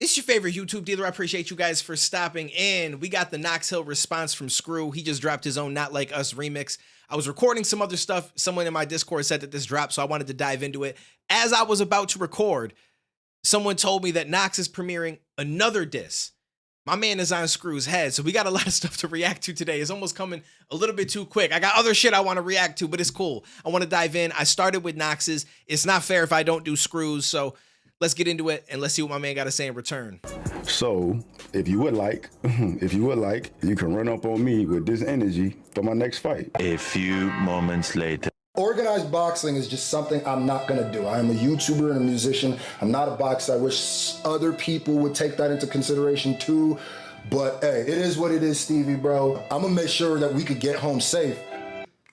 It's your favorite YouTube dealer. I appreciate you guys for stopping in. We got the Knox Hill response from Scru. He just dropped his own Not Like Us remix. I was recording some other stuff. Someone in my Discord said that this dropped, so I wanted to dive into it. As I was about to record, someone told me that Knox is premiering another diss. My man is on Scru's head, so we got a lot of stuff to react to today. It's almost coming a little bit too quick. I got other shit I want to react to, but it's cool. I want to dive in. I started with Knox's. It's not fair if I don't do Scru's, so let's get into it and let's see what my man got to say in return. So, if you would like, you can run up on me with this energy for my next fight. A few moments later. Organized boxing is just something I'm not gonna do. I am a YouTuber and a musician. I'm not a boxer. I wish other people would take that into consideration too. But hey, it is what it is, Stevie, bro. I'm gonna make sure that we could get home safe.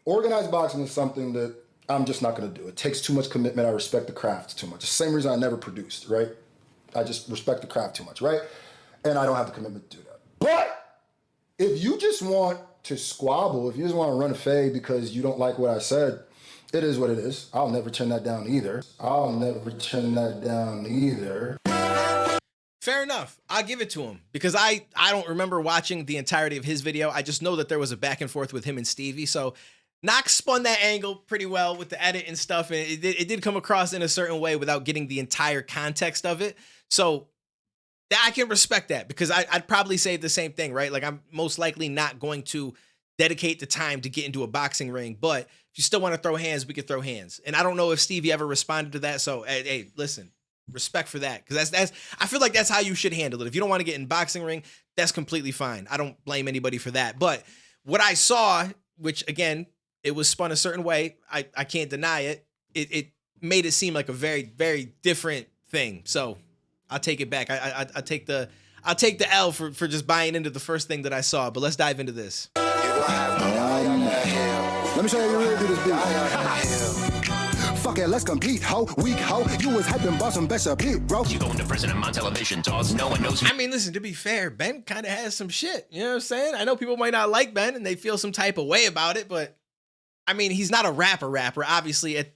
Organized boxing is something that I'm just not gonna do. It takes too much commitment. I respect the craft too much. The same reason I never produced, right? I just respect the craft too much, right? And I don't have the commitment to do that. But if you just want to squabble, if you just want to run a fade because you don't like what I said, it is what it is. I'll never turn that down either. Fair enough. I'll give it to him because I don't remember watching the entirety of his video. I just know that there was a back and forth with him and Stevie. So Knox spun that angle pretty well with the edit and stuff. And it did come across in a certain way without getting the entire context of it. So I can respect that because I'd probably say the same thing, right? Like I'm most likely not going to dedicate the time to get into a boxing ring, but if you still want to throw hands, we could throw hands. And I don't know if Stevie ever responded to that. So hey, listen, respect for that. Because that's I feel like that's how you should handle it. If you don't want to get in boxing ring, that's completely fine. I don't blame anybody for that. But what I saw, which again, it was spun a certain way, I can't deny it. It made it seem like a very, very different thing. So I'll take it back. I'll take the L for just buying into the first thing that I saw. But let's dive into this. Let me show you how you really do this beat. Fuck it, let's compete, ho. Weak, ho. You was hyping boss and best appeal, bro. You going to prison, I'm on television, Jaws. No one knows who. I mean, listen, to be fair, Ben kind of has some shit. You know what I'm saying? I know people might not like Ben and they feel some type of way about it, but I mean, he's not a rapper. Obviously, at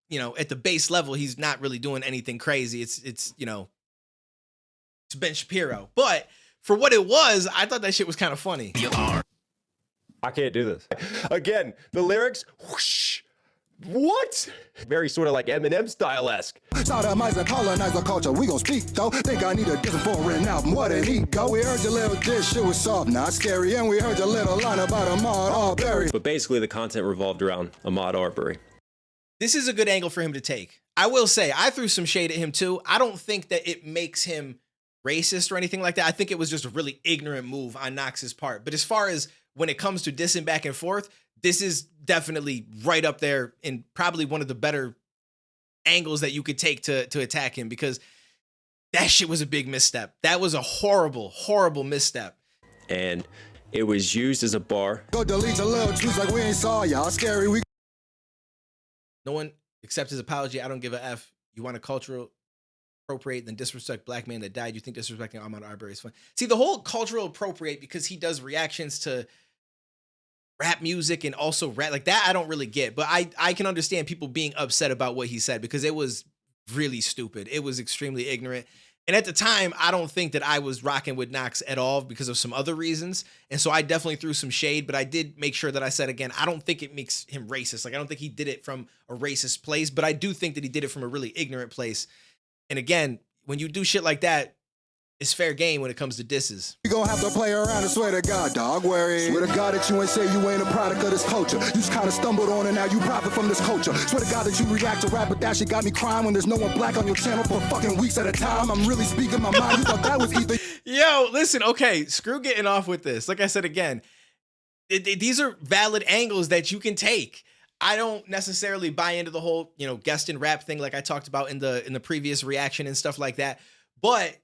the base level, he's not really doing anything crazy. It's Ben Shapiro. But for what it was, I thought that shit was kind of funny. You are. I can't do this. Again, the lyrics, whoosh, what? Very sort of like Eminem style-esque. Sodomize and colonize the culture, we gon' speak though. Think I need a different foreign album, what an ego. We heard your little dish, shit was soft, not scary. And we heard your little line about Ahmaud Arbery. But basically the content revolved around Ahmaud Arbery. This is a good angle for him to take. I will say, I threw some shade at him too. I don't think that it makes him racist or anything like that. I think it was just a really ignorant move on Knox's part. But as far as when it comes to dissing back and forth, this is definitely right up there in probably one of the better angles that you could take to attack him, because that shit was a big misstep. That was a horrible, horrible misstep. And it was used as a bar. Go delete a little truth like we ain't saw y'all scary. No one accepts his apology. I don't give a F. You want to cultural appropriate, then disrespect black man that died. You think disrespecting Ahmaud Arbery is fun? See, the whole cultural appropriate, because he does reactions to rap music and also rap like that, I don't really get. But I can understand people being upset about what he said because it was really stupid. It was extremely ignorant. And at the time, I don't think that I was rocking with Knox at all because of some other reasons. And so I definitely threw some shade, but I did make sure that I said, again, I don't think it makes him racist. Like, I don't think he did it from a racist place, but I do think that he did it from a really ignorant place. And again, when you do shit like that, it's fair game when it comes to disses. You gonna have to play around and swear to God, dog. Swear to God that you ain't say you ain't a product of this culture. You just kind of stumbled on and now you profit from this culture. Swear to God that you react to rap, but that shit got me crying when there's no one black on your channel for fucking weeks at a time. I'm really speaking my mind. You thought that was either. Yo, listen, okay, screw getting off with this. Like I said, again, these are valid angles that you can take. I don't necessarily buy into the whole, guest and rap thing like I talked about in the previous reaction and stuff like that. But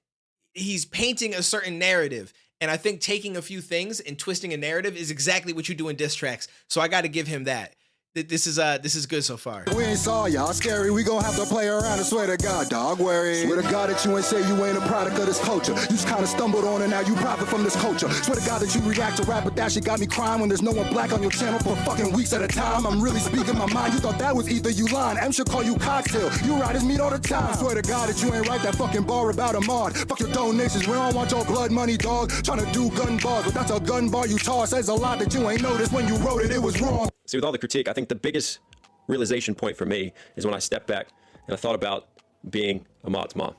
he's painting a certain narrative. And I think taking a few things and twisting a narrative is exactly what you do in diss tracks. So I got to give him that. this is good so far. We ain't saw y'all scary. We gon' have to play around. I swear to God, dog. Worry. Swear to God that you ain't say you ain't a product of this culture. You just kind of stumbled on it, now you profit from this culture. Swear to God that you react to rap, but that shit got me crying when there's no one black on your channel for fucking weeks at a time. I'm really speaking my mind. You thought that was either you lying. M should call you cocktail. You ride his meat all the time. Swear to God that you ain't write that fucking bar about a mod. Fuck your donations. We don't want your blood money, dog. Trying to do gun bars, but that's a gun bar you toss. Says a lot that you ain't noticed when you wrote it. It was wrong. See, with all the critique, I think the biggest realization point for me is when I stepped back and I thought about being Ahmad's mom.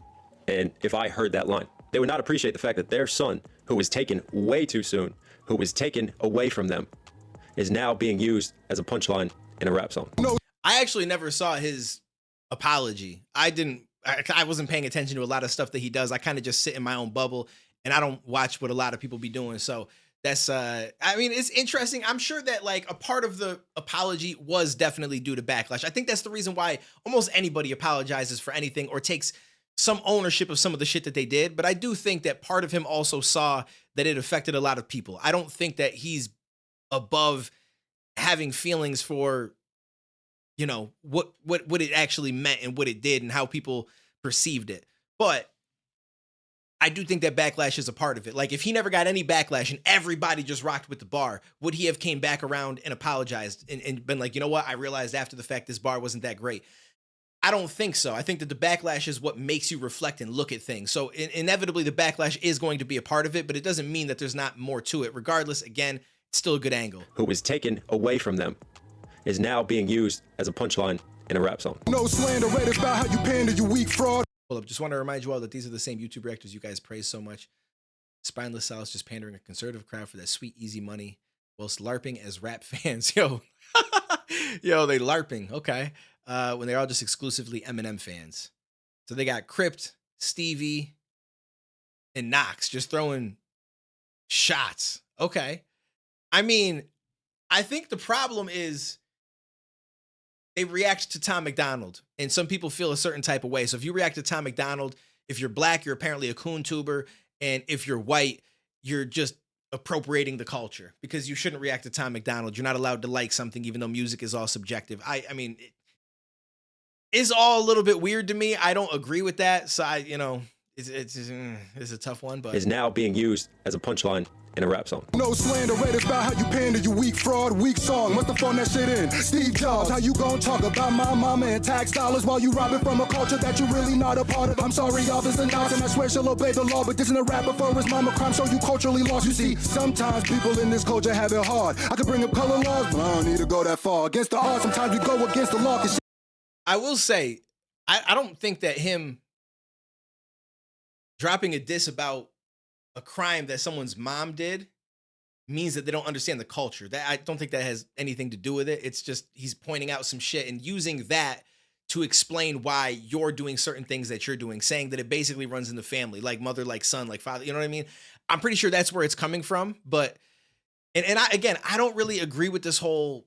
And if I heard that line, they would not appreciate the fact that their son, who was taken way too soon, who was taken away from them, is now being used as a punchline in a rap song. I actually never saw his apology. I wasn't paying attention to a lot of stuff that he does. I kind of just sit in my own bubble and I don't watch what a lot of people be doing. So that's I mean, it's interesting. I'm sure that like a part of the apology was definitely due to backlash. I think that's the reason why almost anybody apologizes for anything or takes some ownership of some of the shit that they did. But I do think that part of him also saw that it affected a lot of people. I don't think that he's above having feelings for, you know, what it actually meant and what it did and how people perceived it. But I do think that backlash is a part of it. Like if he never got any backlash and everybody just rocked with the bar, would he have came back around and apologized and been like, you know what? I realized after the fact this bar wasn't that great. I don't think so. I think that the backlash is what makes you reflect and look at things. So inevitably the backlash is going to be a part of it, but it doesn't mean that there's not more to it. Regardless, again, it's still a good angle. Who was taken away from them is now being used as a punchline in a rap song. No slander, read about how you pander, you weak fraud. Hold up, just want to remind you all that these are the same YouTube reactors you guys praise so much. Spineless Sal's just pandering a conservative crowd for that sweet, easy money, whilst LARPing as rap fans. Yo, they LARPing, okay. When they're all just exclusively Eminem fans. So they got Crypt, Stevie, and Knox just throwing shots. Okay. I mean, I think the problem is they react to Tom McDonald, and some people feel a certain type of way. So if you react to Tom McDonald, if you're black, you're apparently a coon tuber, and if you're white, you're just appropriating the culture because you shouldn't react to Tom McDonald. You're not allowed to like something, even though music is all subjective. I mean, it's all a little bit weird to me. I don't agree with that. So it's a tough one, but is now being used as a punchline in a rap song. No slander, read about how you pander, you weak fraud, weak song. Must have phoned that shit in. Steve Jobs, how you gon' talk about my mama and tax dollars while you robbing from a culture that you really not a part of? I'm sorry, Officer Knox, and I swear she'll obey the law, but this isn't a rapper for his mama crime, so you culturally lost. You see, sometimes people in this culture have it hard. I could bring up color laws, but I don't need to go that far. Against the odds, sometimes we go against the law. Cause I will say, I don't think that him dropping a diss about a crime that someone's mom did means that they don't understand the culture. That I don't think that has anything to do with it. It's just he's pointing out some shit and using that to explain why you're doing certain things that you're doing, saying that it basically runs in the family, like mother, like son, like father. You know what I mean? I'm pretty sure that's where it's coming from. But and I don't really agree with this whole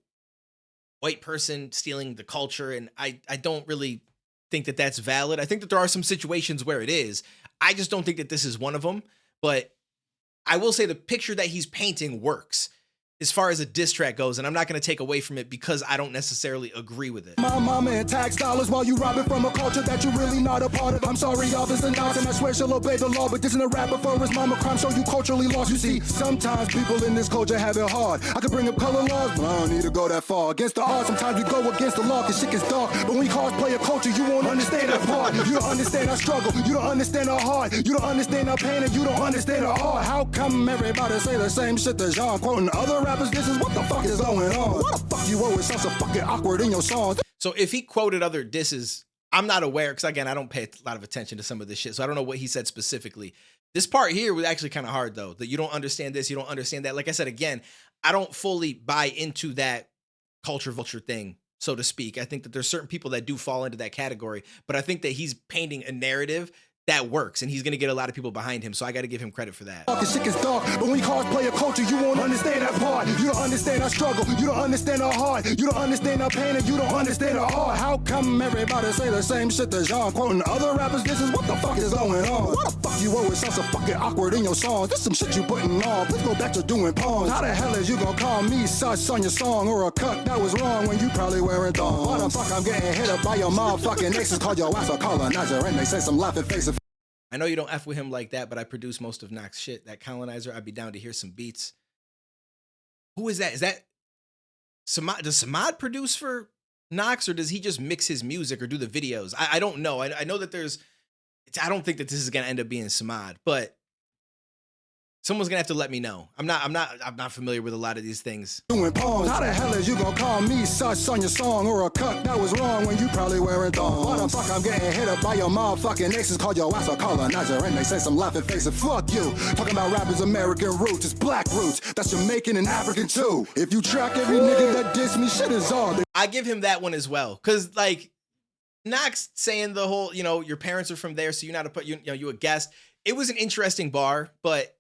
white person stealing the culture, and I don't really think that that's valid. I think that there are some situations where it is. I just don't think that this is one of them. But I will say the picture that he's painting works as far as a diss track goes, and I'm not going to take away from it because I don't necessarily agree with it. my mama and tax dollars while you robbing from a culture that you really not a part of. I'm sorry, Officer Knox, and I swear she'll obey the law, but this isn't a rapper for his mama crime, so you culturally lost. You see, sometimes people in this culture have it hard. I could bring up color laws, but I don't need to go that far. Against the odds, sometimes we go against the law, cause shit gets dark. But when we cosplay a culture, you won't understand that part. You don't understand our struggle, you don't understand our heart, you don't understand our pain, and you don't understand our art. How come everybody say the same shit that Jean quoting other rappers? This is what the fuck is going on? What the fuck you always sound so fucking awkward in your songs? So if he quoted other disses, I'm not aware, because again, I don't pay a lot of attention to some of this shit, so I don't know what he said specifically. This part here was actually kind of hard, though, that you don't understand this, you don't understand that. Like I said, again, I don't fully buy into that culture vulture thing, so to speak. I think that there's certain people that do fall into that category, but I think that he's painting a narrative that works, and he's gonna get a lot of people behind him. So I got to give him credit for that. Fucking shit is dark, but when cosplay a culture, you won't understand that part. You don't understand our struggle, you don't understand our heart, you don't understand our pain, and you don't understand our art. How come everybody say the same shit as y'all? Quoting other rappers, this is what the fuck is going on. Why the fuck you always sound so fucking awkward in your songs? This some shit you putting on. Please go back to doing poems. How the hell is you gonna call me sus on your song or a cut that was wrong when you probably wearing thongs? Why the fuck I'm getting hit up by your motherfucking exes? Call your ass a colonizer and they say some laughing faces. I know you don't F with him like that, but I produce most of Knox shit. That colonizer, I'd be down to hear some beats. Who is that? Is that Samad? Does Samad produce for Knox, or does he just mix his music or do the videos? I don't know. I know that I don't think that this is gonna end up being Samad, but someone's gonna have to let me know. I'm not familiar with a lot of these things. Doing poems. How the hell is you gonna call me sus on your song or a cut that was wrong when you probably wearing thongs? Why the fuck I'm getting hit up by your motherfucking exes? Call your ass a colonizer and they say some laughing faces. Fuck you. Talking about rappers' American roots, it's black roots. That's Jamaican and African too. If you track every nigga that diss me, shit is on. I give him that one as well, cause like Knox saying the whole, your parents are from there, so you're not you a guest. It was an interesting bar, but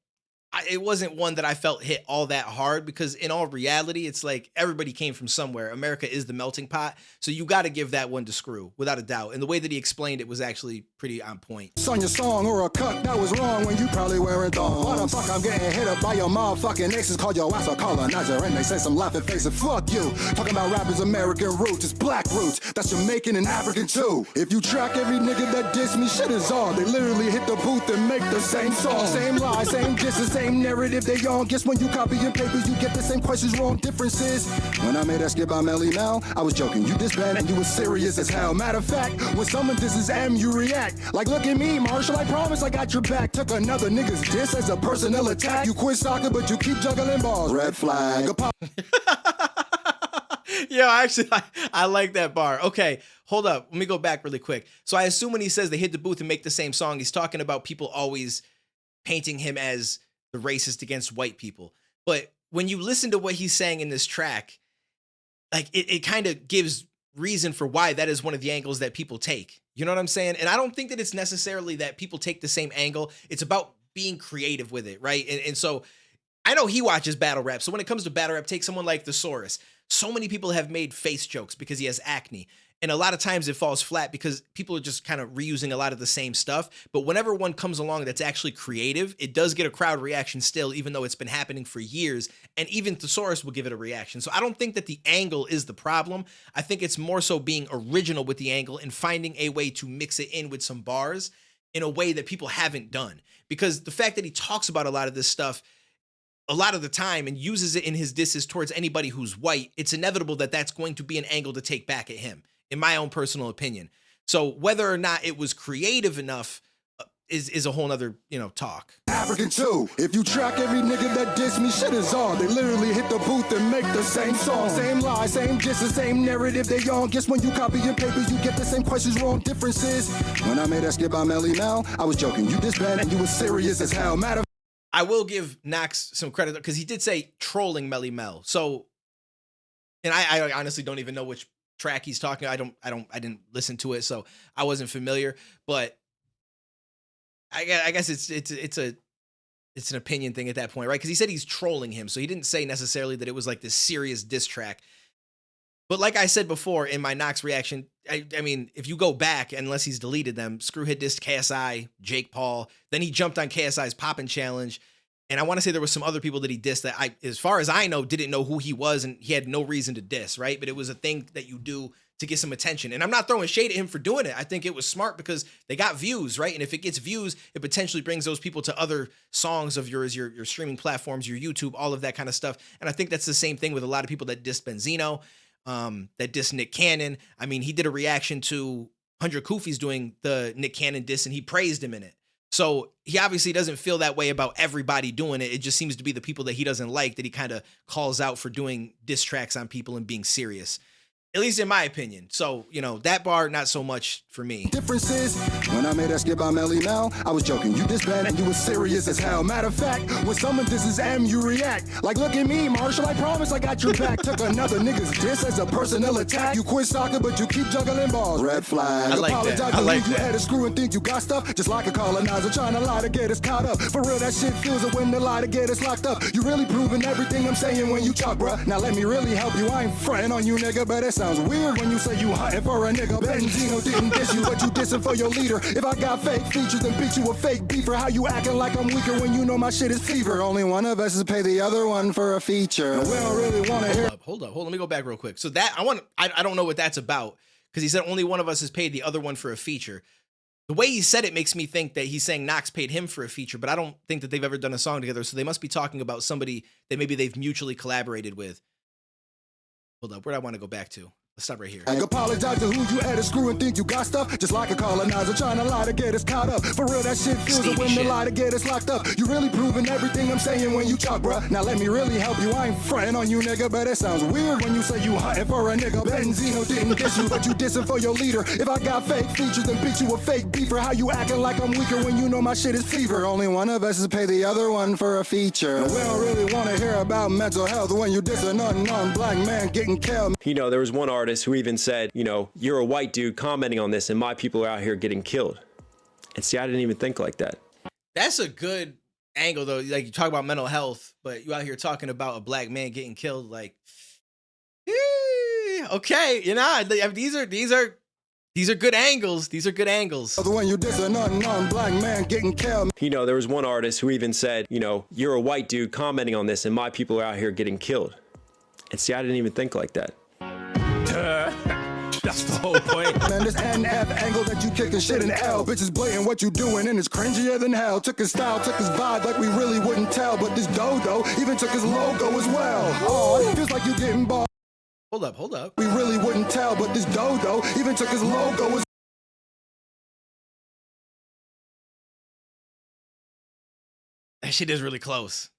it wasn't one that I felt hit all that hard, because in all reality, it's like everybody came from somewhere. America is the melting pot. So you got to give that one to Scru, without a doubt. And the way that he explained it was actually pretty on point. On your song or a cut that was wrong when you probably wearing thongs. Why the fuck I'm getting hit up by your motherfucking exes? Call your ass a colonizer and they say some laughing faces. Fuck you. Talking about rappers' American roots, it's black roots. That's Jamaican and African too. If you track every nigga that diss me, shit is on. They literally hit the booth and make the same song. Same lie, same disses, same narrative they on. Guess when you copy your papers, you get the same questions wrong. Differences. When I made that skit by Melly Mel, I was joking. You disband and you was serious as hell. Matter of fact, when someone disses M, you react. Like, look at me, Marshall, I promise I got your back. Took another nigga's diss as a personal attack. You quit soccer, but you keep juggling balls. Red flag. Yo, actually, I like that bar. Okay, hold up. Let me go back really quick. So I assume when he says they hit the booth and make the same song, he's talking about people always painting him as the racist against white people. But when you listen to what he's saying in this track, like it kind of gives reason for why that is one of the angles that people take. You know what I'm saying? And I don't think that it's necessarily that people take the same angle. It's about being creative with it, right? And so I know he watches battle rap. So when it comes to battle rap, take someone like Thesaurus. So many people have made face jokes because he has acne. And a lot of times it falls flat because people are just kind of reusing a lot of the same stuff. But whenever one comes along that's actually creative, it does get a crowd reaction still, even though it's been happening for years. And even Thesaurus will give it a reaction. So I don't think that the angle is the problem. I think it's more so being original with the angle and finding a way to mix it in with some bars in a way that people haven't done. Because the fact that he talks about a lot of this stuff a lot of the time and uses it in his disses towards anybody who's white, it's inevitable that that's going to be an angle to take back at him, in my own personal opinion. So whether or not it was creative enough is a whole nother, talk. African too. If you track every nigga that diss me, shit is on. They literally hit the booth and make the same song. Same lie, same diss, the same narrative they on. Guess when you copy your papers, you get the same questions wrong. Differences. When I made that skit by Melly Mel, I was joking. You disband and you was serious as hell. Matter of I will give Knox some credit because he did say trolling Melly Mel. So, and I honestly don't even know which track he's talking. I didn't listen to it, so I wasn't familiar. But I guess it's an opinion thing at that point, right? Because he said he's trolling him, so he didn't say necessarily that it was like this serious diss track. But like I said before in my Knox reaction, I mean, if you go back, unless he's deleted them, Scru had dissed KSI, Jake Paul. Then he jumped on KSI's Poppin' Challenge. And I want to say there was some other people that he dissed that as far as I know, didn't know who he was and he had no reason to diss, right? But it was a thing that you do to get some attention. And I'm not throwing shade at him for doing it. I think it was smart because they got views, right? And if it gets views, it potentially brings those people to other songs of yours, your streaming platforms, your YouTube, all of that kind of stuff. And I think that's the same thing with a lot of people that dissed Benzino. That diss Nick Cannon. I mean, he did a reaction to 100 Kufis doing the Nick Cannon diss and he praised him in it. So he obviously doesn't feel that way about everybody doing it. It just seems to be the people that he doesn't like that he kind of calls out for doing diss tracks on people and being serious. At least in my opinion. So, you know, that bar, not so much for me. Difference is, when I made that skip by Melly Mel, I was joking. You disband and you was serious as hell. Matter of fact, when someone disses M, you react. Like, look at me, Marshall, I promise I got your back. Took another nigga's diss as a personal attack. You quit soccer, but you keep juggling balls. Red flag. I like Apologize that. to I like who you that. had a screw and think you got stuff. Just like a colonizer trying to lie to get us caught up. For real, that shit feels it when they lie to get us locked up. You really proving everything I'm saying when you talk, bruh. Now let me really help you. I ain't fronting on you, nigga, but it sounds weird when you say you hunting for a nigga. Benzino didn't diss you, but you dissing for your leader. If I got fake features, then beat you a fake beefer. How you acting like I'm weaker when you know my shit is fever? Only one of us is pay the other one for a feature. And we don't really want to hear. Hold up. Let me go back real quick. So that I don't know what that's about, because he said only one of us has paid the other one for a feature. The way he said it makes me think that he's saying Knox paid him for a feature, but I don't think that they've ever done a song together. So they must be talking about somebody that maybe they've mutually collaborated with. Hold up. Where do I want to go back to? Let's stop right here. I apologize to who you had a screw and think you got stuff. Just like a colonizer trying to lie to get us caught up. For real, that shit feels it when they lie to get us locked up. You really proving everything I'm saying when you talk, bruh. Now let me really help you. I ain't fronting on you, nigga, but it sounds weird when you say you hunting for a nigga. Benzino didn't diss you, but you dissing for your leader. If I got fake features, then beat you a fake beefer. How you acting like I'm weaker when you know my shit is fever? Only one of us is pay the other one for a feature. And we don't really want to hear about mental health when you diss an unarmed black man getting killed. You know, there was one artist who even said, you know, you're a white dude commenting on this and my people are out here getting killed. And see, I didn't even think like that. That's a good angle, though. Like, you talk about mental health, but you out here talking about a black man getting killed. Like, okay, you know, these are good angles. These are good angles. When you diss an unarmed black man getting killed. You know, there was one artist who even said, you know, you're a white dude commenting on this and my people are out here getting killed. And see, I didn't even think like that. That's the whole point. Man, this NF angle that you kicking shit in L. Bitches blatant what you doing and it's cringier than hell. Took his style, took his vibe like we really wouldn't tell. But this dodo even took his logo as well. Oh, it feels like you getting bought. Hold up. We really wouldn't tell, but this dodo even took his logo as That shit is really close.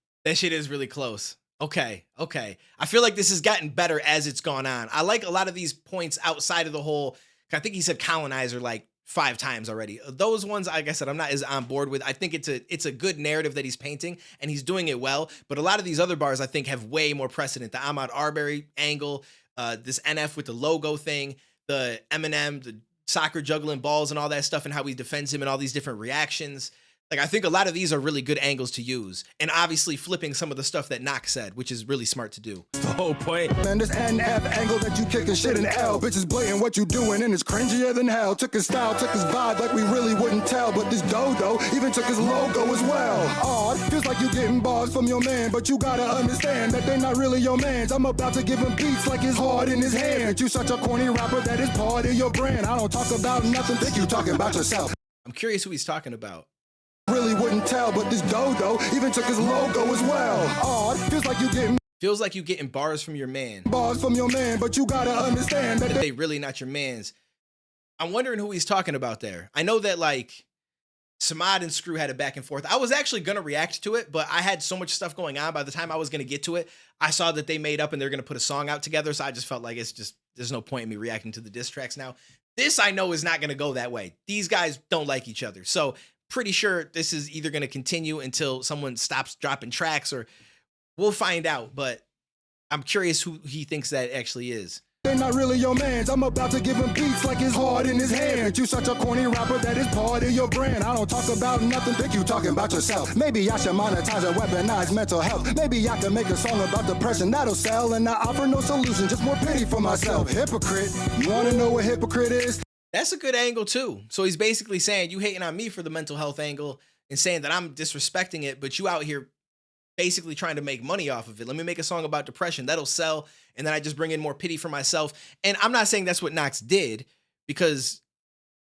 Okay. I feel like this has gotten better as it's gone on. I like a lot of these points outside of the whole, I think he said colonizer like 5 times already. Those ones, like I said, I'm not as on board with. I think it's a good narrative that he's painting and he's doing it well. But a lot of these other bars I think have way more precedent. The Ahmaud Arbery angle, this NF with the logo thing, the Eminem, the soccer juggling balls and all that stuff and how he defends him and all these different reactions. Like, I think a lot of these are really good angles to use. And obviously flipping some of the stuff that Knox said, which is really smart to do. The whole point. Man, this NF angle that you kicking shit in L. Bitches blatant what you doing and it's cringier than hell. Took his style, took his vibe like we really wouldn't tell. But this dodo even took his logo as well. Oh, it feels like you getting bars from your man. But you gotta understand that they not really your mans. I'm about to give him beats like his heart in his hand. You such a corny rapper that is part of your brand. I don't talk about nothing, think you talking about yourself. I'm curious who he's talking about. Really wouldn't tell, but this dodo even took his logo as well. Oh, it feels like you getting bars from your man. Bars from your man, but you gotta understand that they really not your mans. I'm wondering who he's talking about there. I know that like Samad and Scru had a back and forth. I was actually gonna react to it, but I had so much stuff going on. By the time I was gonna get to it, I saw that they made up and they're gonna put a song out together. So I just felt like there's no point in me reacting to the diss tracks now. This I know is not gonna go that way. These guys don't like each other. So pretty sure this is either going to continue until someone stops dropping tracks, or we'll find out. But I'm curious who he thinks that actually is. They're not really your mans. I'm about to give him beats like his heart in his hand. You such a corny rapper that is part of your brand. I don't talk about nothing, think you talking about yourself. Maybe I should monetize and weaponize mental health. Maybe I can make a song about depression that'll sell, and I offer no solution, just more pity for myself. Hypocrite, you want to know what hypocrite is? That's a good angle too. So he's basically saying you hating on me for the mental health angle and saying that I'm disrespecting it, but you out here basically trying to make money off of it. Let me make a song about depression that'll sell, and then I just bring in more pity for myself. And I'm not saying that's what Knox did, because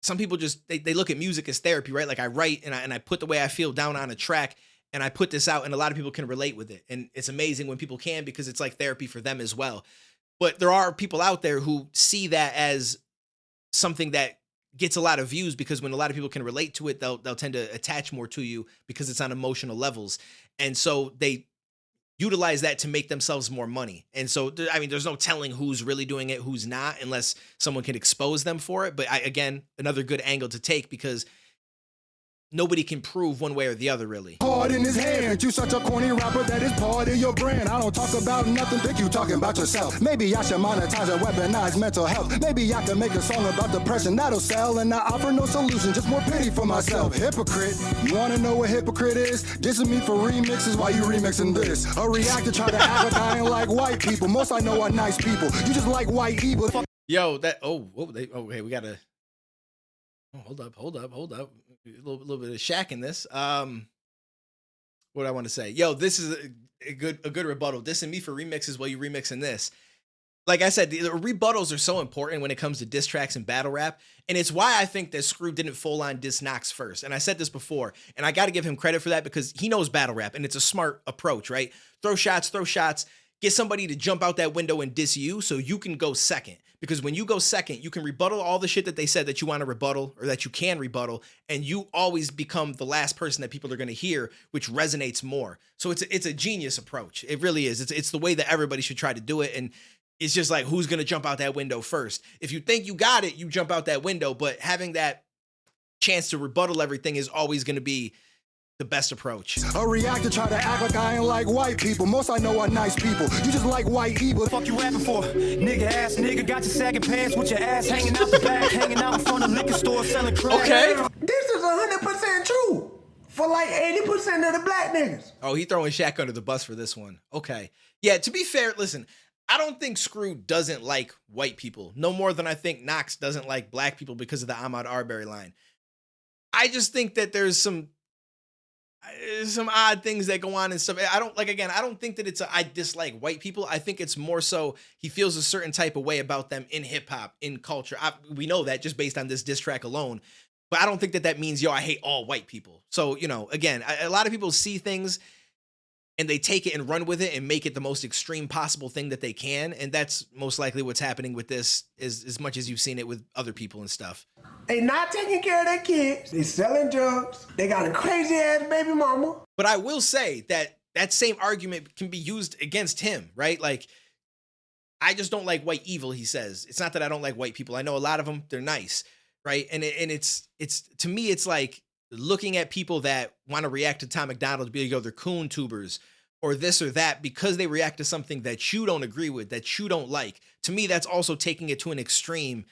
some people just they look at music as therapy, right? Like I write and I put the way I feel down on a track and I put this out, and a lot of people can relate with it. And it's amazing when people can, because it's like therapy for them as well. But there are people out there who see that as something that gets a lot of views, because when a lot of people can relate to it, they'll tend to attach more to you because it's on emotional levels. And so they utilize that to make themselves more money. And so, I mean, there's no telling who's really doing it, who's not, unless someone can expose them for it. But again, another good angle to take, because nobody can prove one way or the other, really. Hard in his hand, you such a corny rapper that is part of your brand. I don't talk about nothing, think you talking about yourself. Maybe I should monetize and weaponize mental health. Maybe I can make a song about depression that'll sell, and I offer no solution, just more pity for myself. Hypocrite, you wanna know what hypocrite is? Dissing me for remixes while you remixing this. A reactor try to act like I ain't like white people. Most I know are nice people. You just like white evil. Yo, that okay, we gotta hold up. A little bit of Shaq in this. What I want to say, yo, this is a good rebuttal. Dissing me for remixes while you remixing this. Like I said, the rebuttals are so important when it comes to diss tracks and battle rap, and it's why I think that Scru didn't full on diss Knox first. And I said this before, and I got to give him credit for that, because he knows battle rap, and it's a smart approach, right? Throw shots, get somebody to jump out that window and diss you, so you can go second. Because when you go second, you can rebuttal all the shit that they said that you want to rebuttal, or that you can rebuttal, and you always become the last person that people are going to hear, which resonates more. So it's a genius approach. It really is. It's the way that everybody should try to do it, and it's just like, who's going to jump out that window first? If you think you got it, you jump out that window, but having that chance to rebuttal everything is always going to be the best approach. A reactor try to act like I ain't like white people. Most I know are nice people. You just like white evil. Fuck you rapping for? Nigga ass nigga, got your sagging pants with your ass hanging out the back, hanging out in front of liquor store selling crack. Okay. This is 100% true for like 80% of the black niggas. Oh, he throwing Shaq under the bus for this one. Okay. Yeah, to be fair, listen, I don't think Scru doesn't like white people, no more than I think Knox doesn't like black people because of the Ahmaud Arbery line. I just think that there's some odd things that go on and stuff. I don't think that I dislike white people. I think it's more so he feels a certain type of way about them in hip hop, in culture. We know that just based on this diss track alone, but I don't think that means, I hate all white people. So, again, a lot of people see things and they take it and run with it and make it the most extreme possible thing that they can. And that's most likely what's happening with this, is as much as you've seen it with other people and stuff. They not taking care of their kids. They selling drugs. They got a crazy ass baby mama. But I will say that same argument can be used against him, right? Like, I just don't like white evil, he says. It's not that I don't like white people. I know a lot of them, they're nice, right? And it's to me, it's like looking at people that want to react to Tom McDonald, be like, they're coon tubers or this or that, because they react to something that you don't agree with, that you don't like. To me, that's also taking it to an extreme,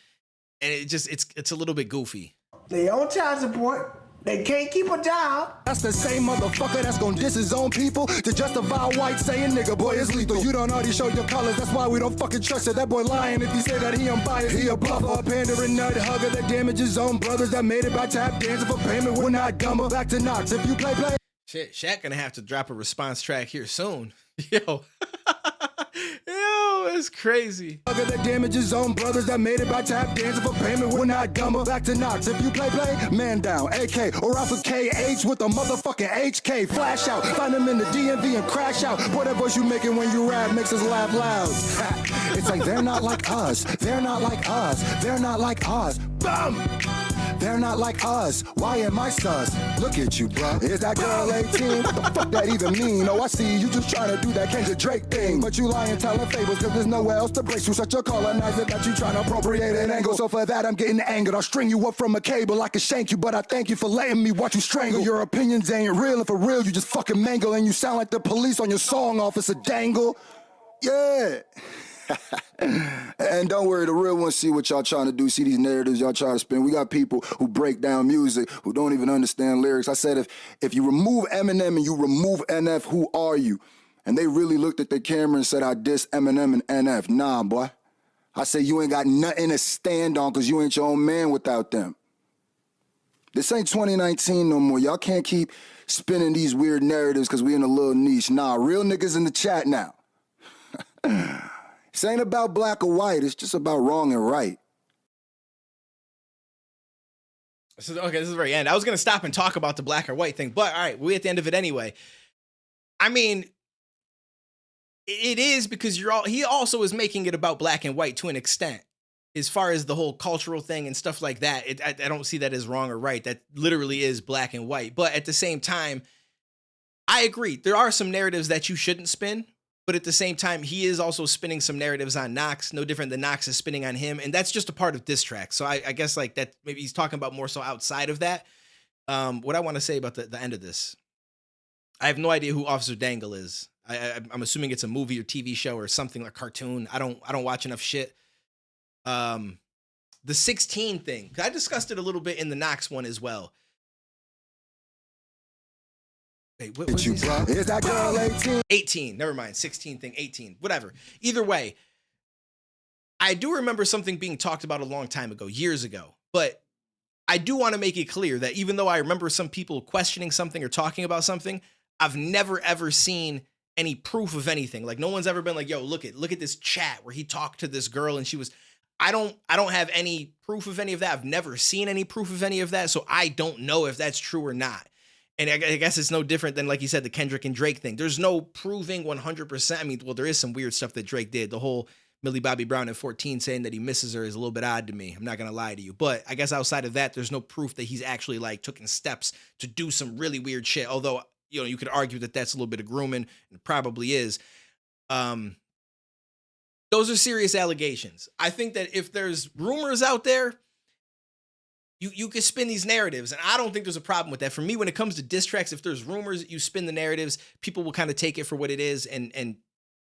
and it's a little bit goofy. They on child support. They can't keep a job. That's the same motherfucker that's gonna diss his own people to justify white saying nigga boy is lethal. You don't already show your colors, that's why we don't fucking trust it. That boy lying if he say that he unbiased. He a bluffer, a pandering nut hugger that damaged his own brothers that made it by tap dancing for payment. We're not dumber. Back to Knox. If you play. Shit, Shaq gonna have to drop a response track here soon. Yo. Yo, it's crazy. That damaged his own brothers that made it by tap dancing for payment. We're not dumber. Back to Knox. If you play, man down. AK or Alpha KH with a motherfucking HK. Flash out. Find him in the DMV and crash out. Boy, that voice you making when you rap makes us laugh loud. It's like they're not like us. They're not like us. They're not like us. Bum! They're not like us. Why am I sus? Look at you, bro. Is that girl 18? What the fuck that even mean? Oh, I see you just trying to do that Kendrick Drake thing. But you lying, telling fables, cause there's nowhere else to brace you. Such a colonizer that you trying to appropriate an angle. So for that, I'm getting angered. I'll string you up from a cable. I can shank you, but I thank you for letting me watch you strangle. Your opinions ain't real, and for real, you just fucking mangle. And you sound like the police on your song, Officer Dangle. Yeah. And don't worry, the real ones see what y'all trying to do, see these narratives y'all trying to spin. We got people who break down music, who don't even understand lyrics. I said, if you remove Eminem and you remove NF, who are you? And they really looked at the camera and said, I diss Eminem and NF. Nah, boy. I say, you ain't got nothing to stand on because you ain't your own man without them. This ain't 2019 no more. Y'all can't keep spinning these weird narratives because we in a little niche. Nah, real niggas in the chat now. This ain't about black or white. It's just about wrong and right. This is the very end. I was going to stop and talk about the black or white thing, but all right, we're at the end of it anyway. I mean, it is because he also is making it about black and white to an extent. As far as the whole cultural thing and stuff like that, I don't see that as wrong or right. That literally is black and white. But at the same time, I agree. There are some narratives that you shouldn't spin, but at the same time, he is also spinning some narratives on Knox, no different than Knox is spinning on him, and that's just a part of diss track. So I guess like that, maybe he's talking about more so outside of that. What I want to say about the end of this, I have no idea who Officer Dangle is. I'm assuming it's a movie or TV show or something like cartoon. I don't watch enough shit. The 16 thing, I discussed it a little bit in the Knox one as well. Wait, what was Is that girl 18? 18, never mind. 16 thing, 18, whatever. Either way, I do remember something being talked about a long time ago, years ago. But I do want to make it clear that even though I remember some people questioning something or talking about something, I've never ever seen any proof of anything. Like no one's ever been like, yo, look at this chat where he talked to this girl and she was, I don't have any proof of any of that. I've never seen any proof of any of that. So I don't know if that's true or not. And I guess it's no different than, like you said, the Kendrick and Drake thing. There's no proving 100%. I mean, well, there is some weird stuff that Drake did. The whole Millie Bobby Brown at 14 saying that he misses her is a little bit odd to me. I'm not going to lie to you. But I guess outside of that, there's no proof that he's actually like taking steps to do some really weird shit. Although, you know, you could argue that that's a little bit of grooming, and it probably is. Those are serious allegations. I think that if there's rumors out there, you can spin these narratives, and I don't think there's a problem with that. For me, when it comes to diss tracks, if there's rumors, you spin the narratives, people will kind of take it for what it is and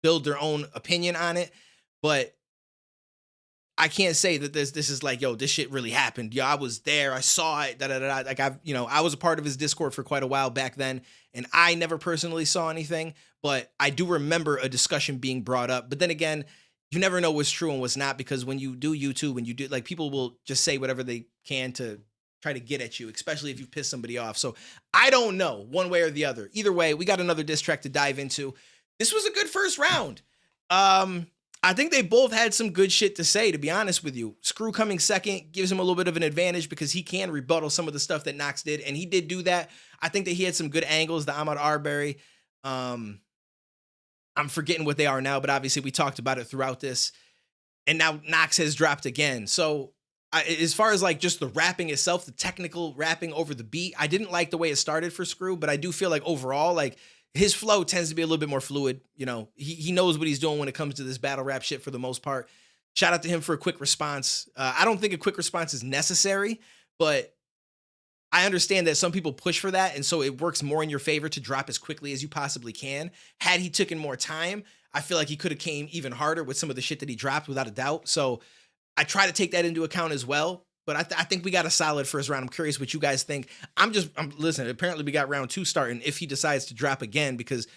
build their own opinion on it. But I can't say that this is like, yo, this shit really happened. Yo, I was there, I saw it, Like I was a part of his Discord for quite a while back then, and I never personally saw anything, but I do remember a discussion being brought up. But then again, you never know what's true and what's not, because when you do YouTube and you do, like, people will just say whatever they can to try to get at you, especially if you piss somebody off. So I don't know one way or the other. Either way, we got another diss track to dive into. This was a good first round. I think they both had some good shit to say, to be honest with you. Scru coming second gives him a little bit of an advantage because he can rebuttal some of the stuff that Knox did, and he did do that. I think that he had some good angles, the Ahmaud Arbery. I'm forgetting what they are now, but obviously we talked about it throughout this. And now Knox has dropped again. So as far as like just the rapping itself, the technical rapping over the beat, I didn't like the way it started for Scru, but I do feel like overall, like, his flow tends to be a little bit more fluid. You know, he knows what he's doing when it comes to this battle rap shit for the most part. Shout out to him for a quick response. I don't think a quick response is necessary, but I understand that some people push for that, and so it works more in your favor to drop as quickly as you possibly can. Had he taken more time, I feel like he could have came even harder with some of the shit that he dropped, without a doubt. So I try to take that into account as well. But I think we got a solid first round. I'm curious what you guys think. Listen, apparently we got round 2 starting if he decides to drop again, because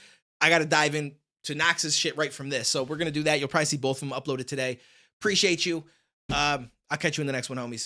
I got to dive in to Knox's shit right from this. So we're going to do that. You'll probably see both of them uploaded today. Appreciate you. I'll catch you in the next one, homies.